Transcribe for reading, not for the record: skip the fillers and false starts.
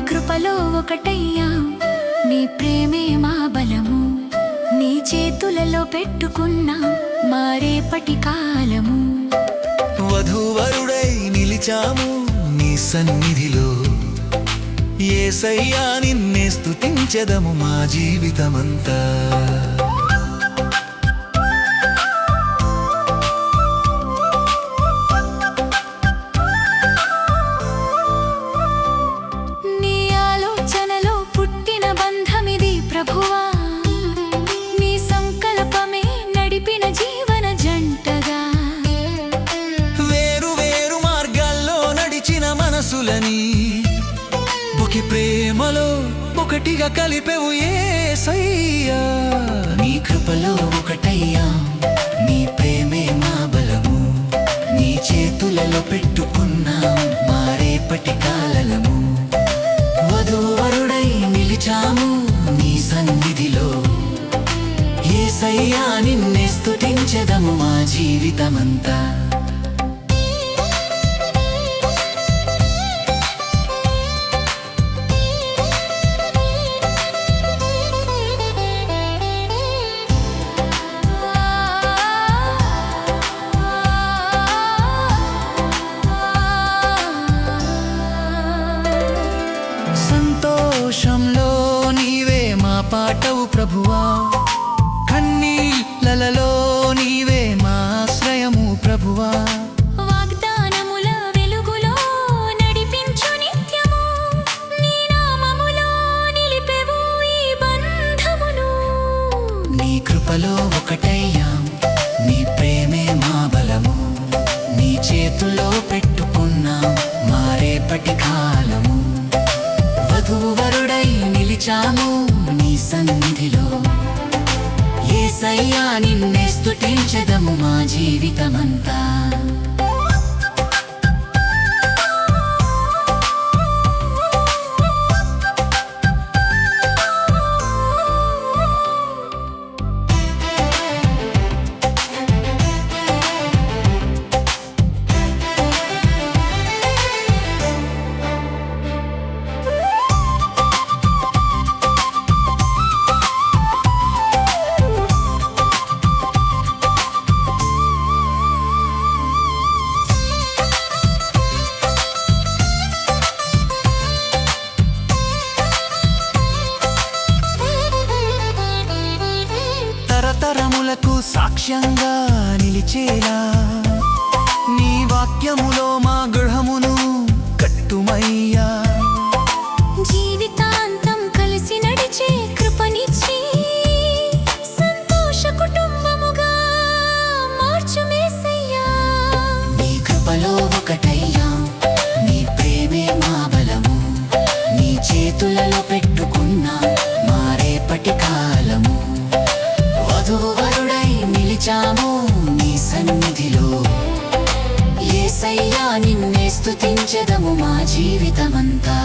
కృపలో ఒకటయ్యాం, నీ ప్రేమే మా బలము. నీ చేతులలో పెట్టుకున్నాం మా రేపటి కాలము. వధూవరుడై నిలిచాము నీ సన్నిధిలో, యేసయ్యా నిన్నే స్తుతించెదము మా జీవితమంతా. నీ ఆలోచనలో పుట్టిన బంధమిది ప్రభువా, నీ సంకల్పమే నడిపిన జీవన జంటగా. వేరు వేరు మార్గాల్లో నడిచిన మనసులని ఒకే ప్రేమలో ఒకటిగా కలిపెవు యేసయ్యా. నీ కృపలో ఒకటయ్యాం, నీ ప్రేమే మా బలము. నీ చేతులలో పెట్టుకున్నాం మా రేపటి కాలము. వధూవరుడై నిలిచాము నీ సన్నిధిలో, యేసయ్యా నిన్నే స్తుతించెదము మా జీవితమంతా. సంతోషంలో నీవే మా పాటవు ప్రభువా, కన్నీళ్లలో నీవే మా ఆశ్రయము ప్రభువా. వాగ్దానముల వెలుగులో నడిపించు నిత్యము, నీ నామములో నిలిపెవు ఈ బంధమును. నీ కృపలో ఒకటయ్యాం, నీ ప్రేమే మా బలము. నీ చేతుల్లో పెట్టుకున్నాం మా రేపటి కాలము. వధూవరుడై నిలిచాము నీ సన్నిధిలో, యేసయ్యా నిన్నే స్తుతించెదము మా జీవితమంతా. తరతరములకు సాక్ష్యంగా నిలిచేలా నీ వాక్యములో మా గృహమును కట్టుమయ్యా. జీవితాంతం కలిసి నడిచే కృపనిచ్చి సంతోష కుటుంబముగా మార్చు యేసయ్యా. నీ కృపలో ఒకటయ్యాం, నీ ప్రేమే మా బలము. నీ చేతులలో పెట్టుకున్నాం మా రేపటి కాలము. వధూవరుడై నిలిచాము నీ సన్నిధిలో, యేసయ్యా నిన్నే స్తుతించెదము మా జీవితమంతా.